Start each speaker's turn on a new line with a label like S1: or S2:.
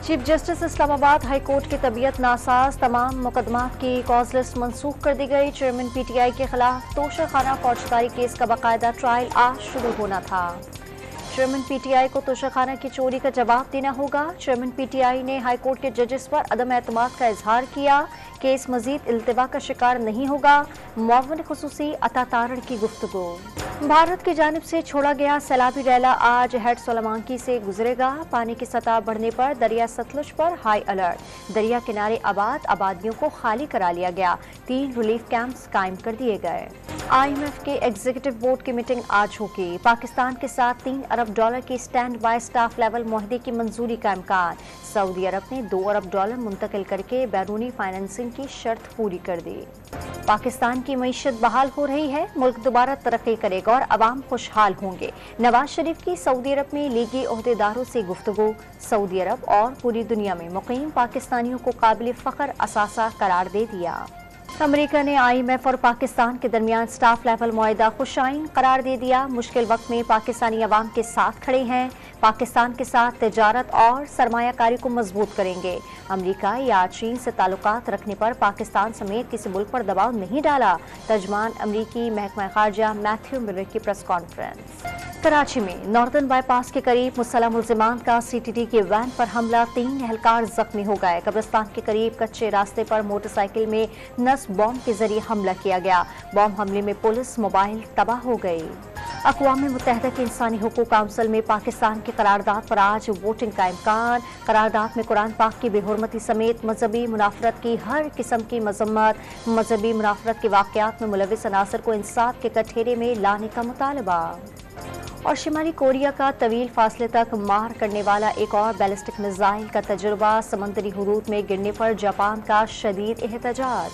S1: Chief justice Islamabad high court की तबीयत NASA's, तमाम मुकदमात की कॉज लिस्ट मनसूख कर दी गई। चेयरमैन पीटीआई के खिलाफ तोशाखाना फौजदारी केस का बाकायदा ट्रायल आज शुरू होना था। चेयरमैन पीटीआई को तोशाखाना की चोरी का जवाब देना होगा। चेयरमैन पीटीआई ने हाई कोर्ट के जजेस पर अदम एतमाद का इजहार किया। केस मजीद इल्तिवा का शिकार नहीं होगा। मुआविन खुसूसी अता तारड़ की गुफ्तगू। भारत की जानिब से छोड़ा गया सैलाबी रैला आज हेड सोलमांकी से गुजरेगा। पानी की सतह बढ़ने पर दरिया सतलुज पर हाई अलर्ट। दरिया किनारे आबादियों को खाली करा लिया गया। 3 रिलीफ कैंप्स कायम कर दिए गए। IMF के एग्जीक्यूटिव बोर्ड की मीटिंग आज होगी। पाकिस्तान के साथ $3 अरब की स्टैंड बाय स्टाफ लेवल मुआहदे की मंजूरी का इम्कान। सऊदी अरब ने $2 अरब मुंतकिल करके बैरूनी फाइनेंसिंग की शर्त पूरी कर दी। पाकिस्तान की मईशत बहाल हो रही है। मुल्क दोबारा तरक्की करेगा और अवाम खुशहाल होंगे। नवाज शरीफ की सऊदी अरब में लीगी ओहदेदारों से गुफ्तगू। सऊदी अरब और पूरी दुनिया में मुकीम पाकिस्तानियों को काबिल फख्र असासा करार दे दिया। अमेरिका ने IMF और पाकिस्तान के दरमियान स्टाफ लेवल मुआहिदा खुशाइन करार दे दिया। मुश्किल वक्त में पाकिस्तानी अवाम के साथ खड़े हैं। पाकिस्तान के साथ तिजारत और सरमायाकारी को मजबूत करेंगे। अमेरिका या चीन से ताल्लुकात रखने पर पाकिस्तान समेत किसी मुल्क पर दबाव नहीं डाला। तर्जमान अमरीकी महकमा खारजा मैथ्यू मिलर की प्रेस कॉन्फ्रेंस। कराची में नॉर्दर्न बाईपास के करीब मुसल्लह मुल्जिमान का CTT की वैन पर हमला, 3 एहलकार जख्मी हो गए। कब्रिस्तान के करीब कच्चे रास्ते पर मोटरसाइकिल में नस्ब बॉम्ब के जरिए हमला किया गया। बॉम्ब हमले में पुलिस मोबाइल तबाह हो गई। अक़वाम मुत्तहिदा के इंसानी हुकूक काउंसिल में पाकिस्तान की करारदाद पर आज वोटिंग का इम्कान। करारदाद में कुरान पाक की बेहुरमती समेत मजहबी मुनाफरत की हर किस्म की मजम्मत, मजहबी मुनाफरत के वाक़यात में मुलविस अनासर को इंसाफ के कठेरे में लाने का मुतालबा। और शिमाली कोरिया का तवील फासले तक मार करने वाला एक और बैलिस्टिक मिसाइल का तजुर्बा। समंदरी हुदूद में गिरने पर जापान का शदीद एहतजाज।